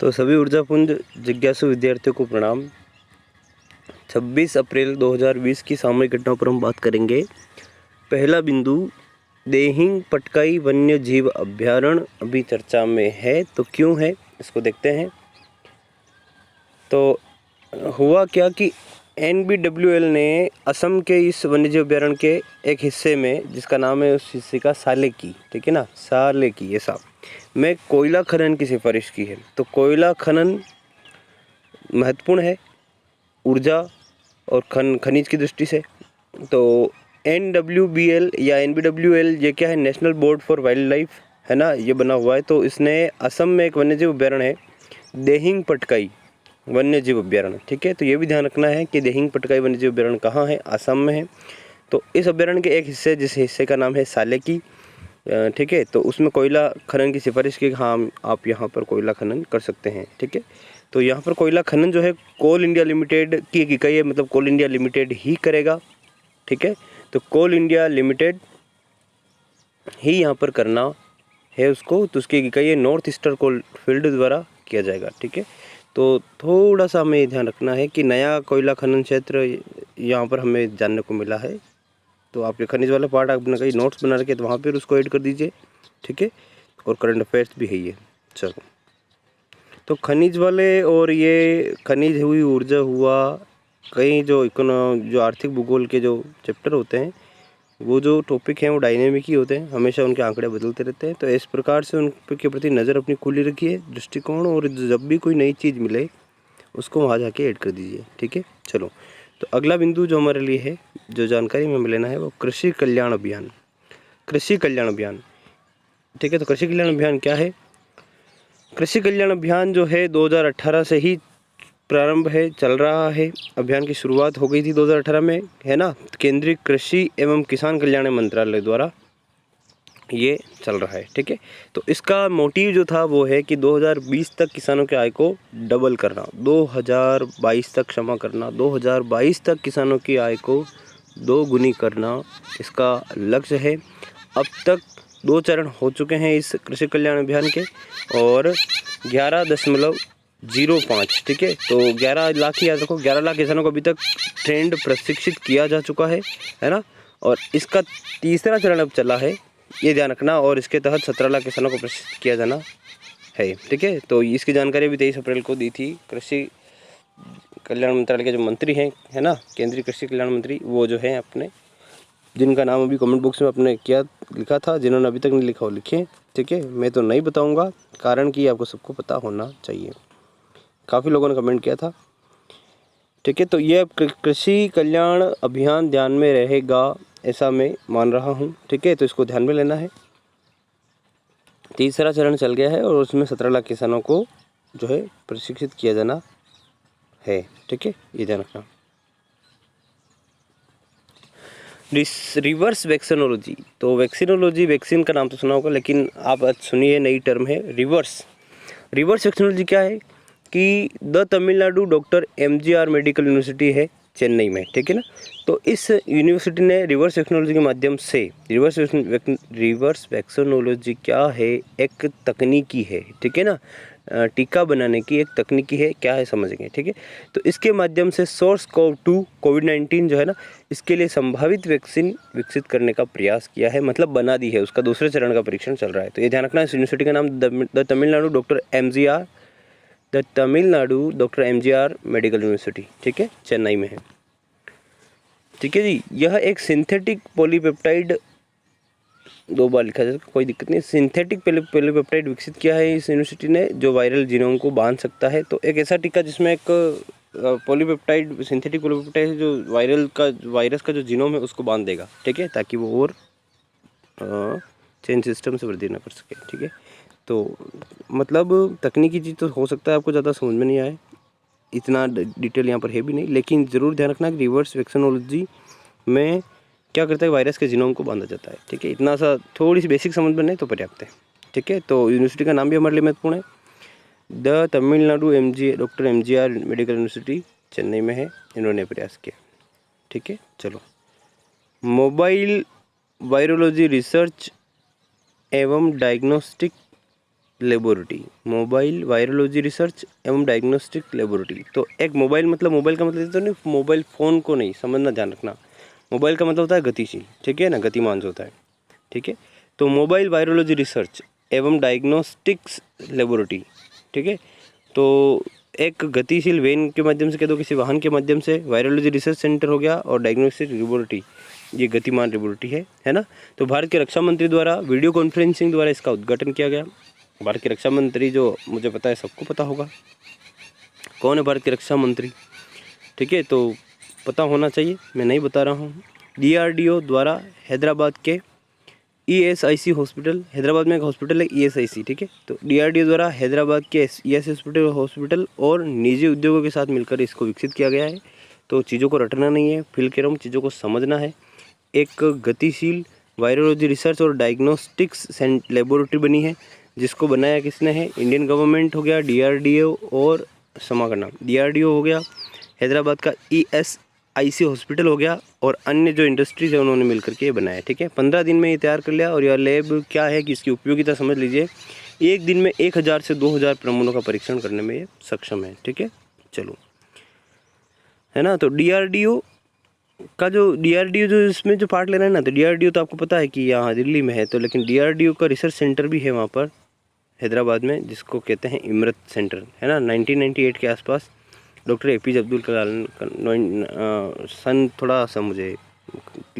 तो सभी ऊर्जापुंज जिज्ञासु विद्यार्थियों को प्रणाम। 26 अप्रैल 2020 की सामयिक घटनाओं पर हम बात करेंगे। पहला बिंदु, देहिंग पटकाई वन्य जीव अभ्यारण्य अभी चर्चा में है, तो क्यों है इसको देखते हैं। तो हुआ क्या कि NBWL ने असम के इस वन्यजीव अभ्यारण्य के एक हिस्से में, जिसका नाम है उस हिस्से का सालेकी, ठीक है ना, सालेकी ऐसा में कोयला खनन की सिफारिश की है। तो कोयला खनन महत्वपूर्ण है ऊर्जा और खनिज की दृष्टि से। तो NWBL या NBWL ये क्या है, national board for wild life है ना, ये बना हुआ है। तो इसने असम में एक वन्यजीव अभ्यारण्य है, देहिंग पटकाई वन्यजीव अभ्यारण्य, ठीक है। तो ये भी ध्यान रखना है कि देहिंग पटकाई वन्यजीव अभ्यारण्य कहाँ है, असम में है। तो इस अभ्यारण्य के एक हिस्से, जिस हिस्से का नाम है सालेकी, ठीक है, तो उसमें कोयला खनन की सिफारिश की, हाँ आप यहाँ पर कोयला खनन कर सकते हैं, ठीक है। तो यहाँ पर कोयला खनन जो है कोल इंडिया लिमिटेड की एक इकाई है, मतलब कोल इंडिया लिमिटेड ही करेगा, ठीक है। तो कोल इंडिया लिमिटेड ही यहाँ पर करना है उसको, तो उसकी एक इकाई है नॉर्थ ईस्टर्न कोल फील्ड द्वारा किया जाएगा, ठीक है। तो थोड़ा सा हमें ध्यान रखना है कि नया कोयला खनन क्षेत्र यहाँ पर हमें जानने को मिला है। तो आपके खनिज वाला पार्ट आपने कहीं नोट्स बना रखे तो वहाँ पर उसको ऐड कर दीजिए, ठीक है। और करंट अफेयर्स भी है ये। चलो, तो खनिज वाले और ये खनिज हुई, ऊर्जा हुआ, कई जो जो आर्थिक भूगोल के जो चैप्टर होते हैं, वो जो टॉपिक हैं वो डायनेमिक ही होते हैं, हमेशा उनके आंकड़े बदलते रहते हैं। तो इस प्रकार से उनके प्रति नज़र अपनी खुली रखिए, दृष्टिकोण, और जब भी कोई नई चीज़ मिले उसको वहाँ जाके ऐड कर दीजिए, ठीक है। चलो, तो अगला बिंदु जो हमारे लिए है, जो जानकारी हमें लेना है, वो कृषि कल्याण अभियान। कृषि कल्याण अभियान, ठीक है। तो कृषि कल्याण अभियान क्या है? कृषि कल्याण अभियान जो है 2018 से ही प्रारंभ है, चल रहा है। अभियान की शुरुआत हो गई थी 2018 में, है ना। केंद्रीय कृषि एवं किसान कल्याण मंत्रालय द्वारा ये चल रहा है, ठीक है। तो इसका मोटिव जो था वो है कि 2020 तक किसानों की आय को डबल करना, 2022 तक, क्षमा करना, 2022 तक किसानों की आय को 2 गुनी करना इसका लक्ष्य है। अब तक 2 चरण हो चुके हैं इस कृषि कल्याण अभियान के, और 11.05, ठीक है। तो 11 लाख, याद रखो, 11 लाख किसानों को अभी तक ट्रेंड प्रशिक्षित किया जा चुका है ना। और इसका तीसरा चरण अब चला है, ये ध्यान रखना, और इसके तहत 17 लाख किसानों को प्रशिक्षित किया जाना है, ठीक है। तो इसकी जानकारी भी 23 अप्रैल को दी थी कृषि कल्याण मंत्रालय के जो मंत्री हैं, है ना, केंद्रीय कृषि कल्याण मंत्री, वो जो है अपने, जिनका नाम अभी कमेंट बॉक्स में अपने क्या लिखा था, जिन्होंने अभी तक नहीं लिखा वो लिखें, ठीक है। मैं तो नहीं बताऊंगा, कारण कि आपको सबको पता होना चाहिए, काफ़ी लोगों ने कमेंट किया था, ठीक है। तो ये कृषि कल्याण अभियान ध्यान में रहेगा ऐसा मैं मान रहा हूँ, ठीक है। तो इसको ध्यान में लेना है। तीसरा चरण चल गया है और उसमें 17 लाख किसानों को जो है प्रशिक्षित किया जाना है, ठीक है, ये ध्यान रखना। रिवर्स वैक्सीनोलॉजी, तो वैक्सीनोलॉजी, वैक्सीन का नाम तो सुना होगा, लेकिन आप आज सुनिए, नई टर्म है रिवर्स वैक्सीनोलॉजी। क्या है कि the Tamil Nadu doctor MGR medical university है चेन्नई में, ठीक है ना। तो इस यूनिवर्सिटी ने रिवर्स वैक्सीनोलॉजी के माध्यम से, रिवर्स वैक्सीनोलॉजी क्या है, एक तकनीकी है, ठीक है ना, टीका बनाने की एक तकनीकी है, क्या है समझेंगे, ठीक है। तो इसके माध्यम से SARS-CoV-2 कोविड-19 जो है ना, इसके लिए संभावित वैक्सीन विकसित करने का प्रयास किया है, मतलब बना दी है, उसका दूसरे चरण का परीक्षण चल रहा है। तो ये ध्यान रखना, इस यूनिवर्सिटी का नाम the Tamil Nadu doctor MGR medical university, ठीक है, चेन्नई में है, ठीक है जी। यह एक सिंथेटिक पॉलीपेप्टाइड, 2 बार लिखा जाए कोई दिक्कत नहीं, सिंथेटिक पॉलीपेप्टाइड विकसित किया है इस यूनिवर्सिटी ने, जो वायरल जीनोम को बांध सकता है। तो एक ऐसा टीका जिसमें एक पॉलीपेप्टाइड, सिंथेटिक पॉलीपेप्टाइड जो वायरस का जो जीनोम है उसको बांध देगा, ठीक है, ताकि वो और चेन सिस्टम से वृद्धि न कर सके, ठीक है। तो मतलब तकनीकी चीज़ तो हो सकता है आपको ज़्यादा समझ में नहीं आए, इतना डिटेल यहाँ पर है भी नहीं, लेकिन ज़रूर ध्यान रखना कि रिवर्स वैक्सीनोलॉजी में क्या करता है, वायरस के जीनोम को बांधा जाता है, ठीक है। इतना सा थोड़ी सी बेसिक समझ में नहीं तो पर्याप्त है, ठीक है। तो यूनिवर्सिटी का नाम भी हमारे लिए महत्वपूर्ण है, the Tamil Nadu doctor MGR medical university Chennai में है, इन्होंने प्रयास किया, ठीक है। चलो, मोबाइल वायरोलॉजी रिसर्च एवं diagnostic laboratory, mobile virology research एवं डायग्नोस्टिक लेबोरेटरी। तो एक मोबाइल मतलब, मोबाइल का मतलब तो नहीं मोबाइल फ़ोन को नहीं समझना, ध्यान रखना। मोबाइल का मतलब होता है गतिशील, ठीक है ना, गतिमान जो होता है, ठीक है। तो मोबाइल वायरोलॉजी रिसर्च एवं डायग्नोस्टिक्स लेबोरेटरी, ठीक है। तो एक गतिशील वैन के माध्यम से कह दो, किसी वाहन के माध्यम से, वायरोलॉजी रिसर्च सेंटर हो गया, और डायग्नोस्टिक लेबोरेटरी ये गतिमान लेबोरेटरी है ना। तो भारत के रक्षा मंत्री द्वारा वीडियो कॉन्फ्रेंसिंग द्वारा इसका उद्घाटन किया गया। भारत के रक्षा मंत्री जो मुझे पता है, सबको पता होगा कौन है भारत के रक्षा मंत्री, ठीक है। तो पता होना चाहिए, मैं नहीं बता रहा हूँ। DRDO द्वारा हैदराबाद के ESIC हॉस्पिटल, हैदराबाद में एक हॉस्पिटल है ESIC, ठीक है। तो DRDO द्वारा हैदराबाद के ESIC हॉस्पिटल और निजी उद्योगों के साथ मिलकर इसको विकसित किया गया है। तो चीज़ों को रटना नहीं है, फील के रहो, चीज़ों को समझना है। एक गतिशील वायरोलॉजी रिसर्च और डायग्नोस्टिक्स लेबोरेटरी बनी है, जिसको बनाया किसने है, इंडियन गवर्नमेंट हो गया, DRDO और क्षमा करना, DRDO हो गया, हैदराबाद का ESIC हॉस्पिटल हो गया, और अन्य जो इंडस्ट्रीज है उन्होंने मिलकर के ये बनाया, ठीक है। 15 दिन में ये तैयार कर लिया। और यह लैब क्या है कि इसकी उपयोगिता समझ लीजिए, एक दिन में 1000 से 2000 प्रमाणों का परीक्षण करने में ये सक्षम है, ठीक है। चलो, है ना। तो DRDO का जो इसमें जो पार्ट ले रहा है ना, तो DRDO तो आपको पता है कि यहाँ दिल्ली में है, तो लेकिन DRDO का रिसर्च सेंटर भी है वहाँ पर हैदराबाद में, जिसको कहते हैं इमरत सेंटर, है ना। 1998 के आसपास डॉक्टर APJ अब्दुल कलाम सन, थोड़ा सा मुझे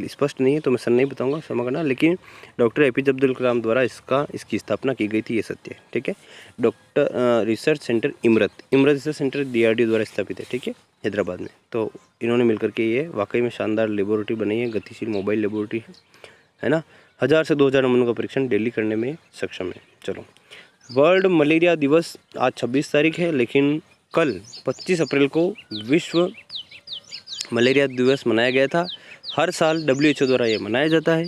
स्पष्ट नहीं है तो मैं सन नहीं बताऊंगा, क्षमा करना, लेकिन डॉक्टर APJ अब्दुल कलाम द्वारा इसकी स्थापना की गई थी, ये सत्य है, ठीक है। Doctor research centre Imrat research centre DRDO द्वारा स्थापित है, ठीक है, हैदराबाद में। तो इन्होंने मिलकर के ये वाकई में शानदार लेबोरेटरी बनाई है, गतिशील मोबाइल लेबोरेटरी है ना। 1000 से 2000 नमूनों का परीक्षण डेली करने में सक्षम है। चलो, वर्ल्ड मलेरिया दिवस आज 26 तारीख है, लेकिन कल 25 अप्रैल को विश्व मलेरिया दिवस मनाया गया था। हर साल WHO द्वारा ये मनाया जाता है।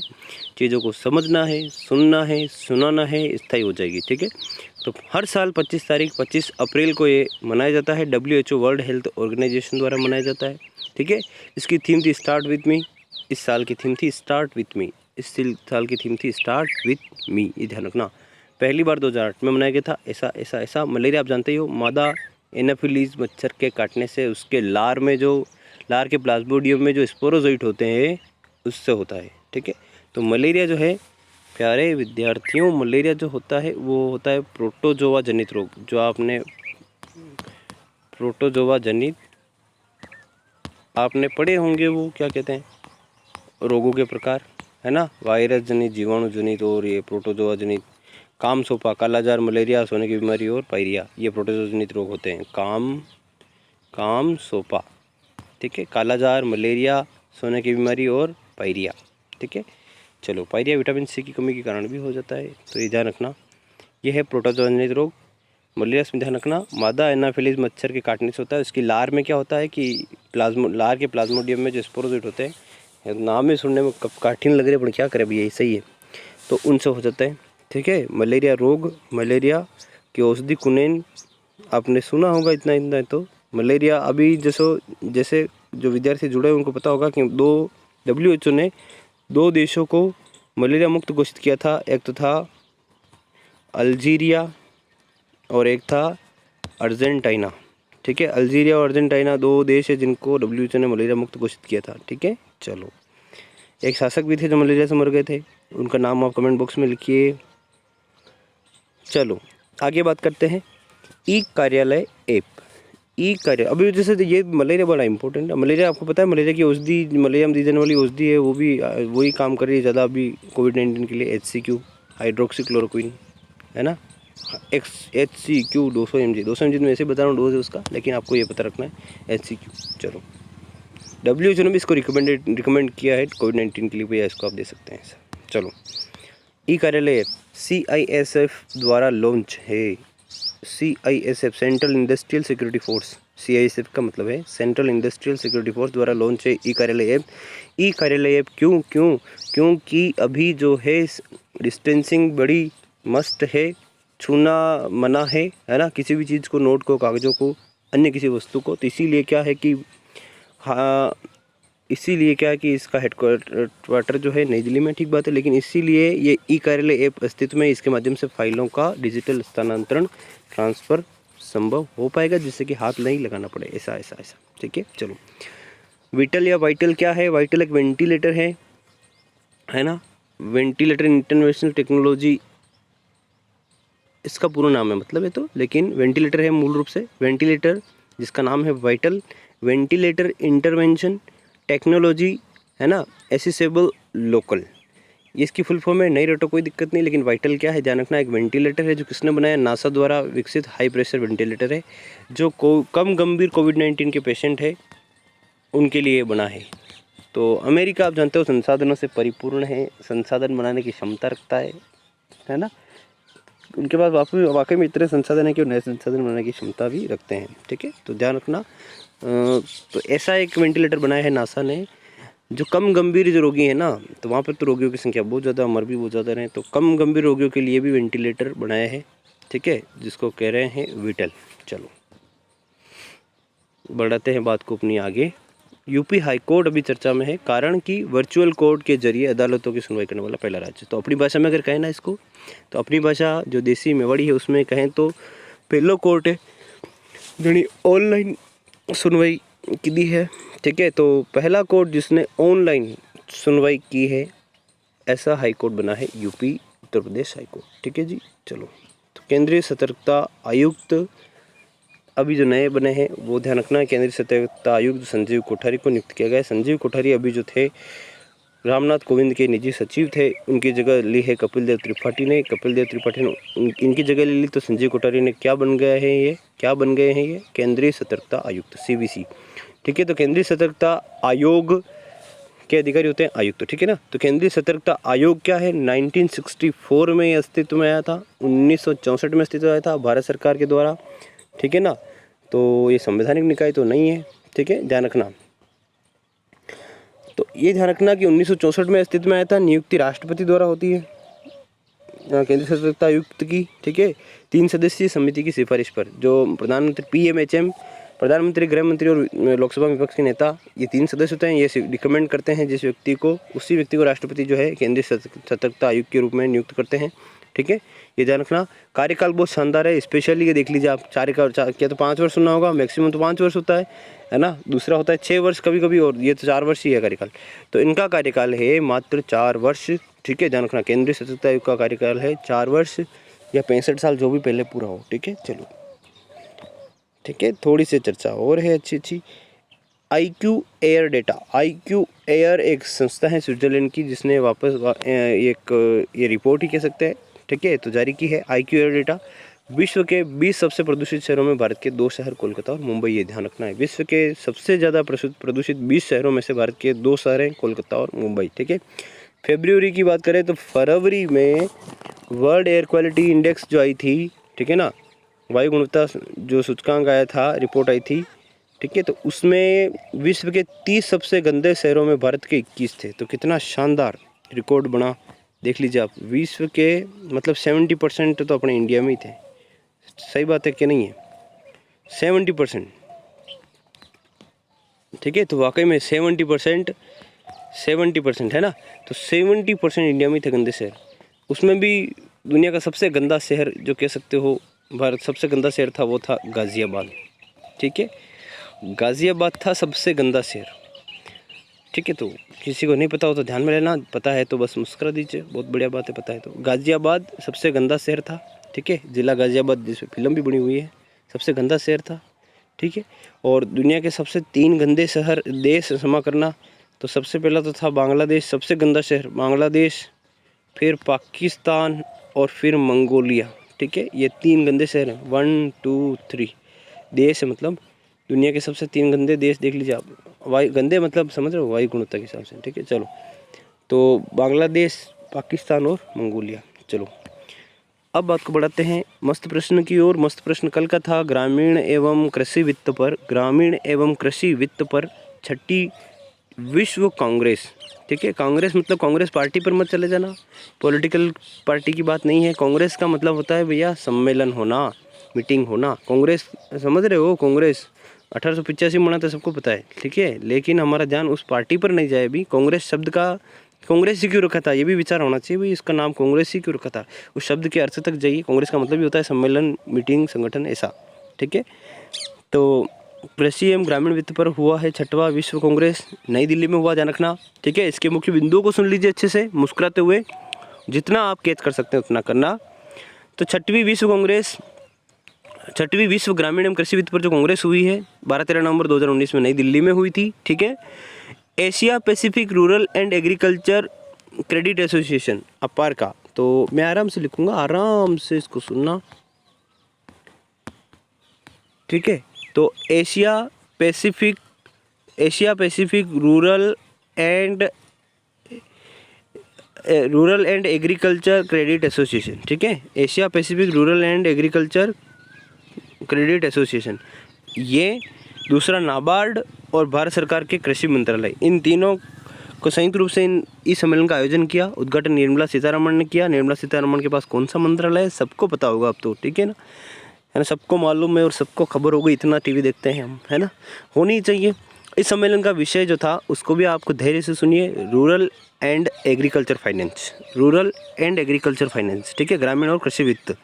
चीज़ों को समझना है, सुनना है, सुनाना है, स्थायी हो जाएगी, ठीक है। तो हर साल 25 अप्रैल को ये मनाया जाता है, WHO वर्ल्ड हेल्थ ऑर्गेनाइजेशन द्वारा मनाया जाता है, ठीक है। इसकी थीम थी स्टार्ट विथ मी। इस साल की थीम थी स्टार्ट विथ मी। इस साल की थीम थी स्टार्ट विथ मी, ये ध्यान रखना। पहली बार 2008 में मनाया गया था। ऐसा मलेरिया आप जानते ही हो, मादा एनाफिलीज मच्छर के काटने से उसके लार के प्लाज्मोडियम में जो स्पोरोजोइट होते हैं उससे होता है, ठीक है। तो मलेरिया जो है प्यारे विद्यार्थियों, मलेरिया जो होता है वो होता है प्रोटोजोआ जनित रोग। जो आपने प्रोटोजोआ जनित आपने पढ़े होंगे, वो क्या कहते हैं, रोगों के प्रकार, है ना। वायरस जनित, जीवाणु जनित और ये प्रोटोजोआ जनित। काम सोपा, कालाजार, मलेरिया, सोने की बीमारी और पायरिया, ये प्रोटोजोआ जनित रोग होते हैं। काम सोपा, ठीक है, कालाजार, मलेरिया, सोने की बीमारी और पायरिया, ठीक है। चलो, पायरिया विटामिन C की कमी के कारण भी हो जाता है, तो ये ध्यान रखना। यह है प्रोटोजोआ जनित रोग। मलेरिया में ध्यान रखना, मादा एनाफिलीज मच्छर के काटने से होता है। इसकी लार में क्या होता है कि लार के प्लाज्मोडियम में जो स्पोरोजोइट होते हैं, नाम में सुनने में कठिन लग रहे हैं, पर क्या करें, अभी यही सही है, तो उनसे हो जाता है, ठीक है। मलेरिया रोग, मलेरिया की औषधि कुनैन आपने सुना होगा, इतना तो मलेरिया अभी जैसे जो विद्यार्थी जुड़े हैं उनको पता होगा कि WHO ने 2 देशों को मलेरिया मुक्त घोषित किया था। एक तो था अल्जीरिया और एक था अर्जेंटीना, ठीक है। अल्जीरिया और अर्जेंटीना 2 देश है जिनको WHO ने मलेरिया मुक्त घोषित किया था, ठीक है। चलो, एक शासक भी थे जो मलेरिया से मर गए थे, उनका नाम आप कमेंट बॉक्स में लिखिए। चलो, आगे बात करते हैं ई कार्यालय ऐप। अभी जैसे ये मलेरिया बड़ा इंपॉर्टेंट है। मलेरिया आपको पता है, मलेरिया की औषधि, मलेरिया में दी जाने वाली औषधि है, वो भी वही काम कर रही है ज़्यादा अभी COVID-19 के लिए, HCQ हाइड्रोक्सीक्लोरोक्विन, है ना। HCQ 200 mg में ऐसे बता रहा हूँ डोज है उसका, लेकिन आपको ये पता रखना है HCQ। चलो, WHO ने भी इसको रिकमेंड किया है COVID-19 के लिए, भैया इसको आप दे सकते हैं। चलो, ई कार्यालय CISF द्वारा लॉन्च है। CISF central industrial security force, CISF का मतलब है सेंट्रल इंडस्ट्रियल सिक्योरिटी फोर्स द्वारा लॉन्च है ई कार्यालय ऐप। ई कार्यालय ऐप क्योंकि अभी जो है डिस्टेंसिंग बड़ी मस्त है, छूना मना है ना, किसी भी चीज़ को, नोट को, कागज़ों को, अन्य किसी वस्तु को। तो इसीलिए क्या है कि हाँ, इसीलिए क्या है कि इसका हेडक्वार्टर जो है नई दिल्ली में, ठीक बात है, लेकिन इसीलिए ये ई कार्यालय ऐप अस्तित्व में, इसके माध्यम से फाइलों का डिजिटल स्थानांतरण ट्रांसफ़र संभव हो पाएगा, जिससे कि हाथ नहीं लगाना पड़े, ऐसा ऐसा ऐसा, ठीक है। चलो, विटल या वाइटल क्या है? वाइटल एक वेंटिलेटर है ना, वेंटिलेटर इंटरनेशनल टेक्नोलॉजी इसका पूरा नाम है, मतलब है तो, लेकिन वेंटिलेटर है मूल रूप से, वेंटिलेटर जिसका नाम है वाइटल, वेंटिलेटर इंटरवेंशन टेक्नोलॉजी, है ना, एसेसिबल लोकल, ये इसकी फुल फॉर्म है। नहीं रटो कोई दिक्कत नहीं, लेकिन वाइटल क्या है ध्यान रखना, एक वेंटिलेटर है जो किसने बनाया? नासा द्वारा विकसित हाई प्रेशर वेंटिलेटर है, जो कम गंभीर कोविड-19 के पेशेंट है उनके लिए बना है। तो अमेरिका आप जानते हो संसाधनों से परिपूर्ण है, संसाधन बनाने की क्षमता रखता है ना, उनके पास वाकई में इतने संसाधन है कि वो नए संसाधन बनाने की क्षमता भी रखते हैं, ठीक है। तो ध्यान रखना, तो ऐसा एक वेंटिलेटर बनाया है नासा ने, जो कम गंभीर जो रोगी है ना, तो वहाँ पर तो रोगियों की संख्या बहुत ज़्यादा, मर भी बहुत ज़्यादा रहे, तो कम गंभीर रोगियों के लिए भी वेंटिलेटर बनाया है, ठीक है, जिसको कह रहे हैं विटल। चलो बढ़ाते हैं बात को अपनी आगे। यूपी हाई कोर्ट अभी चर्चा में है, कारण कि वर्चुअल कोर्ट के जरिए अदालतों की सुनवाई करने वाला पहला राज्य। तो अपनी भाषा में अगर कहें ना इसको, तो अपनी भाषा जो देसी मेवाड़ी है उसमें कहें तो पहलो कोर्ट है जनी ऑनलाइन सुनवाई की दी है, ठीक है। तो पहला कोर्ट जिसने ऑनलाइन सुनवाई की है, ऐसा हाई कोर्ट बना है UP Uttar Pradesh high court, ठीक है जी। चलो, तो केंद्रीय सतर्कता आयुक्त अभी जो नए बने हैं वो ध्यान रखना, केंद्रीय सतर्कता आयुक्त संजीव कोठारी को नियुक्त किया गया है। संजीव कोठारी अभी जो थे रामनाथ कोविंद के निजी सचिव थे, उनकी जगह ली है कपिल देव त्रिपाठी ने। इनकी जगह ले ली, तो संजीव कोठारी ने क्या बन गए हैं ये केंद्रीय सतर्कता आयुक्त, CVC, ठीक है। तो केंद्रीय सतर्कता आयोग के अधिकारी होते हैं आयुक्त, ठीक है ना। तो केंद्रीय सतर्कता आयोग क्या है? 1964 में अस्तित्व में आया था, 1964 में अस्तित्व में आया था भारत सरकार के द्वारा, ठीक है ना। तो ये संवैधानिक निकाय तो नहीं है, ठीक है, ध्यान रखना। तो ये ध्यान रखना कि 1964 में अस्तित्व में आया था, नियुक्ति राष्ट्रपति द्वारा होती है केंद्रीय सतर्कता आयुक्त की, ठीक है। 3 सदस्यीय समिति की सिफारिश पर, जो प्रधानमंत्री PMHM, प्रधानमंत्री, गृह मंत्री और लोकसभा विपक्ष के नेता, ये 3 सदस्य होते हैं, ये रिकमेंड करते हैं जिस व्यक्ति को, उसी व्यक्ति को राष्ट्रपति जो है केंद्रीय सतर्कता आयुक्त के रूप में नियुक्त करते हैं, ठीक है। ये ध्यान रखना। कार्यकाल बहुत शानदार है, स्पेशली ये देख लीजिए आप, क्या तो 5 वर्ष सुनना होगा, मैक्सिमम तो 5 वर्ष होता है ना। दूसरा होता है 6 वर्ष कभी कभी, और ये तो 4 वर्ष ही है कार्यकाल। तो इनका कार्यकाल है मात्र 4 वर्ष, ठीक है, ध्यान रखना। केंद्रीय सतर्कता आयोग का कार्यकाल है 4 वर्ष या 65 साल, जो भी पहले पूरा हो, ठीक है। चलो, ठीक है, थोड़ी सी चर्चा और है अच्छी। IQ air data, IQ air एक संस्था है स्विट्जरलैंड की, जिसने ये रिपोर्ट ही कह सकते हैं, ठीक है, तो जारी की है। IQ एयर डेटा, विश्व के 20 सबसे प्रदूषित शहरों में भारत के 2 शहर कोलकाता और मुंबई, ये ध्यान रखना है। विश्व के सबसे ज़्यादा प्रदूषित 20 शहरों में से भारत के 2 शहर हैं, कोलकाता और मुंबई, ठीक है। फरवरी की बात करें तो फरवरी में वर्ल्ड एयर क्वालिटी इंडेक्स जो आई थी, ठीक है ना, वायु गुणवत्ता जो सूचकांक आया था, रिपोर्ट आई थी, ठीक है, तो उसमें विश्व के 30 सबसे गंदे शहरों में भारत के 21 थे। तो कितना शानदार रिकॉर्ड बना, देख लीजिए आप। विश्व के मतलब 70% तो अपने इंडिया में ही थे, सही बात है कि नहीं है? 70%, ठीक है। तो वाकई में 70% है ना। तो 70% इंडिया में थे गंदे शहर। उसमें भी दुनिया का सबसे गंदा शहर जो कह सकते हो, भारत सबसे गंदा शहर था, वो था गाज़ियाबाद, ठीक है। गाज़ियाबाद था सबसे गंदा शहर, ठीक है। तो किसी को नहीं पता हो तो ध्यान में लेना, पता है तो बस मुस्कुरा दीजिए, बहुत बढ़िया बात है, पता है तो। गाज़ियाबाद सबसे गंदा शहर था, ठीक है, जिला गाज़ियाबाद, जिस पर फिल्म भी बनी हुई है, सबसे गंदा शहर था, ठीक है। और दुनिया के सबसे 3 गंदे शहर देश क्षमा करना, तो सबसे पहला तो था बांग्लादेश, सबसे गंदा शहर बांग्लादेश, फिर पाकिस्तान और फिर मंगोलिया, ठीक है। ये 3 गंदे शहर हैं, 1 2 3 देश है, मतलब दुनिया के सबसे 3 गंदे देश देख लीजिए आप। गंदे मतलब समझ रहे हो, वायु गुणवत्ता के हिसाब से, ठीक है। चलो, तो बांग्लादेश, पाकिस्तान और मंगोलिया। चलो, अब बात को बढ़ाते हैं मस्त प्रश्न की ओर। मस्त प्रश्न कल का था ग्रामीण एवं कृषि वित्त पर 6ठी विश्व कांग्रेस, ठीक है। कांग्रेस मतलब कांग्रेस पार्टी पर मत चले जाना, पॉलिटिकल पार्टी की बात नहीं है। कांग्रेस का मतलब होता है भैया सम्मेलन होना, मीटिंग होना। कांग्रेस समझ रहे हो, 1885 में बना तो सबको पता है, ठीक है। लेकिन हमारा ध्यान उस पार्टी पर नहीं जाए अभी। कांग्रेस शब्द का कांग्रेस ही क्यों रखा था, ये भी विचार होना चाहिए भाई, इसका नाम कांग्रेस ही क्यों रखा था। उस शब्द के अर्थ तक जाइए। कांग्रेस का मतलब ही होता है सम्मेलन, मीटिंग, संगठन, ऐसा, ठीक है। तो कृषि एवं ग्रामीण वित्त पर हुआ है 6वां विश्व कांग्रेस, नई दिल्ली में हुआ, ध्यान रखना, ठीक है। इसके मुख्य बिंदुओं को सुन लीजिए अच्छे से मुस्कुराते हुए, जितना आप कैच कर सकते हैं उतना करना। तो 6वीं विश्व ग्रामीण एवं कृषि वित्त पर जो कांग्रेस हुई है 12-13 नवंबर 2019 में नई दिल्ली में हुई थी, ठीक है। Asia Pacific rural and agriculture credit association, अपार का। तो मैं आराम से लिखूंगा, आराम से इसको सुनना, ठीक है। तो Asia Pacific rural and agriculture credit association, ठीक है। Asia Pacific rural and agriculture credit association, ये दूसरा नाबार्ड और भारत सरकार के कृषि मंत्रालय, इन तीनों को संयुक्त रूप से इस सम्मेलन का आयोजन किया। उद्घाटन निर्मला सीतारमण ने किया। निर्मला सीतारमण के पास कौन सा मंत्रालय है सबको पता होगा अब तो, ठीक है ना, है ना, सबको मालूम है और सबको खबर होगी, इतना टीवी देखते हैं हम, है ना, होनी चाहिए। इस सम्मेलन का विषय जो था उसको भी आपको धैर्य से सुनिए, रूरल एंड एग्रीकल्चर फाइनेंस, ठीक है, ग्रामीण और कृषि वित्त,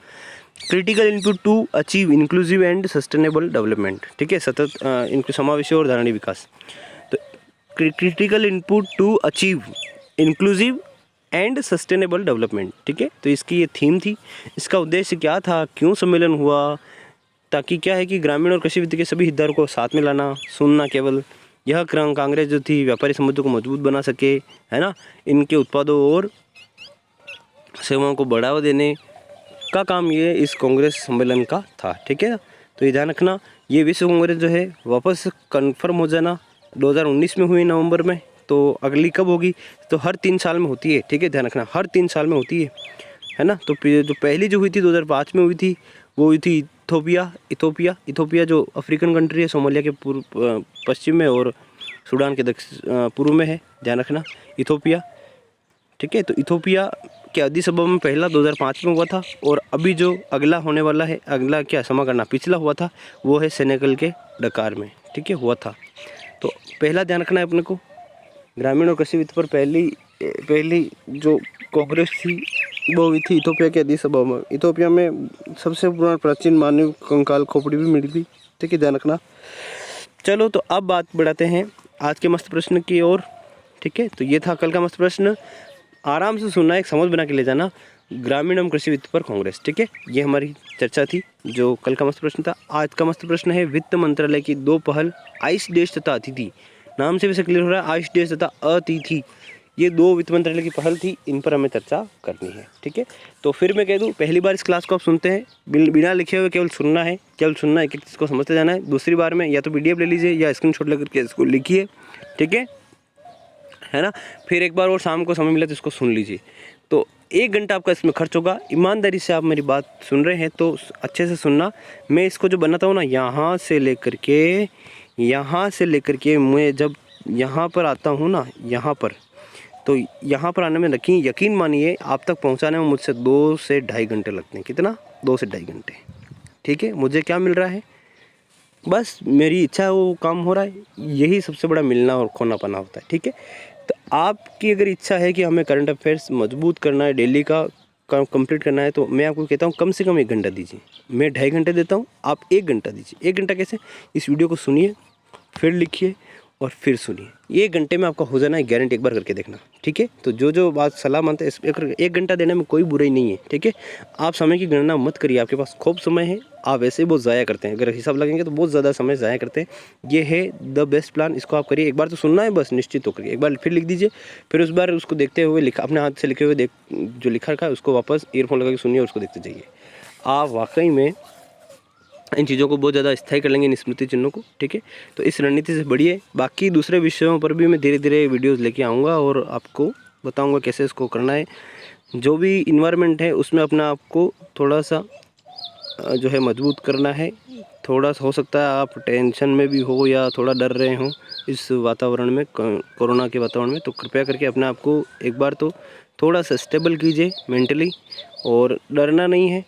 critical input to achieve inclusive and sustainable development, ठीक है, सतत इनको समावेशी और धारणीय विकास। तो critical input to achieve inclusive and sustainable development, ठीक है। तो इसकी ये थीम थी। इसका उद्देश्य क्या था, क्यों सम्मेलन हुआ, ताकि क्या है कि ग्रामीण और कृषि वित्त के सभी हितधारकों को साथ में लाना, सुनना केवल। यह कांग्रेस जो थी व्यापारी संबंधों को मजबूत बना सके, है ना, इनके उत्पादों और सेवाओं को बढ़ावा देने का काम ये इस कांग्रेस सम्मेलन का था, ठीक है ना। तो ये ध्यान रखना, ये विश्व कांग्रेस जो है वापस कंफर्म हो जाना 2019 में हुई नवंबर में। तो अगली कब होगी, तो हर 3 साल में होती है, ठीक है, ध्यान रखना, हर 3 साल में होती है ना। तो जो पहली जो हुई थी 2005 में हुई थी, वो हुई थी इथोपिया जो अफ्रीकन कंट्री है, सोमालिया के पश्चिम में और सूडान के पूर्व में है, ध्यान रखना, इथोपिया, ठीक है। तो इथोपिया के अदीस अबा में पहला 2005 में हुआ था, और अभी जो अगला होने वाला है, अगला क्या क्षमा करना, पिछला हुआ था वो है सेनेगल के डकार में, ठीक है, हुआ था। तो पहला ध्यान रखना है अपने को, ग्रामीण और कृषि वित्त पर पहली जो कांग्रेस थी वो हुई थी इथोपिया के अदीस अबा में। इथोपिया में सबसे पुराना प्राचीन मानव कंकाल खोपड़ी भी मिली थी, ठीक है, ध्यान रखना। चलो तो अब बात बढ़ाते हैं आज के मस्त प्रश्न की ओर, ठीक है। तो ये था कल का मस्त प्रश्न, आराम से सुनना, एक समझ बना के ले जाना, ग्रामीण एवं कृषि वित्त पर कांग्रेस, ठीक है। ये हमारी चर्चा थी जो कल का मस्त प्रश्न था। आज का मस्त प्रश्न है वित्त मंत्रालय की 2 पहल, आइस देश तथा अतिथि, नाम से भी से क्लियर हो रहा है, आइस देश तथा अतिथि, ये 2 वित्त मंत्रालय की पहल थी, इन पर हमें चर्चा करनी है, ठीक है। तो फिर मैं कह दूं, पहली बार इस क्लास को आप सुनते हैं, बिना लिखे हुए केवल सुनना है, एक एक चीज़ को समझते जाना है। दूसरी बार में या तो PDF ले लीजिए या स्क्रीनशॉट लेकर के इसको लिखिए, ठीक है ना। फिर एक बार और शाम को समय मिला तो इसको सुन लीजिए। तो 1 घंटा आपका इसमें खर्च होगा। ईमानदारी से आप मेरी बात सुन रहे हैं तो अच्छे से सुनना। मैं इसको जो बनाता हूँ ना, यहाँ से लेकर के मैं जब यहाँ पर आता हूँ ना, तो यहाँ पर आने में यकीन मानिए आप तक पहुँचाने में मुझसे 2 से ढाई घंटे लगते हैं। कितना? 2 से ढाई घंटे, ठीक है। मुझे क्या मिल रहा है, बस मेरी इच्छा है, वो काम हो रहा है। यही सबसे बड़ा मिलना और खोना पाना होता है, ठीक है। तो आपकी अगर इच्छा है कि हमें करंट अफेयर्स मजबूत करना है, डेली का कंप्लीट करना है, तो मैं आपको कहता हूँ कम से कम 1 घंटा दीजिए। मैं 2.5 घंटे देता हूँ, आप 1 घंटा दीजिए। 1 घंटा कैसे? इस वीडियो को सुनिए, फिर लिखिए और फिर सुनिए। 1 घंटे में आपका हो जाना है, गारंटी, एक बार करके देखना, ठीक है। तो जो बात सलाह मानते हैं, 1 घंटा देने में कोई बुराई नहीं है, ठीक है। आप समय की गणना मत करिए, आपके पास खूब समय है, आप वैसे ही बहुत ज़ाया करते हैं। अगर हिसाब लगेंगे तो बहुत ज़्यादा समय ज़ाया करते हैं। ये है द बेस्ट प्लान, इसको आप करिए। एक बार तो सुनना है बस, निश्चित होकर एक बार फिर लिख दीजिए, फिर उस बार उसको देखते हुए अपने हाथ से लिखे हुए जो लिखा रखा है उसको वापस ईयरफोन लगा के सुनिए और उसको देखते जाइए। आप वाकई में इन चीज़ों को बहुत ज़्यादा स्थायी कर लेंगे, इन स्मृति चिन्हों को, ठीक है। तो इस रणनीति से बढ़िए। बाकी दूसरे विषयों पर भी मैं धीरे धीरे वीडियोस लेके आऊँगा और आपको बताऊँगा कैसे इसको करना है। जो भी इन्वायरमेंट है उसमें अपना आपको थोड़ा सा जो है मजबूत करना है। थोड़ा सा हो सकता है आप टेंशन में भी हो या थोड़ा डर रहे हो इस वातावरण में, कोरोना के वातावरण में, तो कृपया करके अपने आप को एक बार तो थोड़ा सा स्टेबल कीजिए मेंटली। और डरना नहीं है,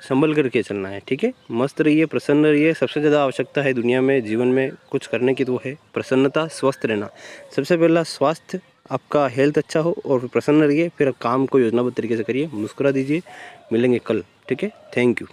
संभल करके चलना है, ठीक है। मस्त रहिए, प्रसन्न रहिए। सबसे ज़्यादा आवश्यकता है दुनिया में, जीवन में कुछ करने की, तो है प्रसन्नता, स्वस्थ रहना। सबसे पहला स्वास्थ्य, आपका हेल्थ अच्छा हो और फिर प्रसन्न रहिए, फिर काम को योजनाबद्ध तरीके से करिए, मुस्कुरा दीजिए। मिलेंगे कल, ठीक है। Thank you.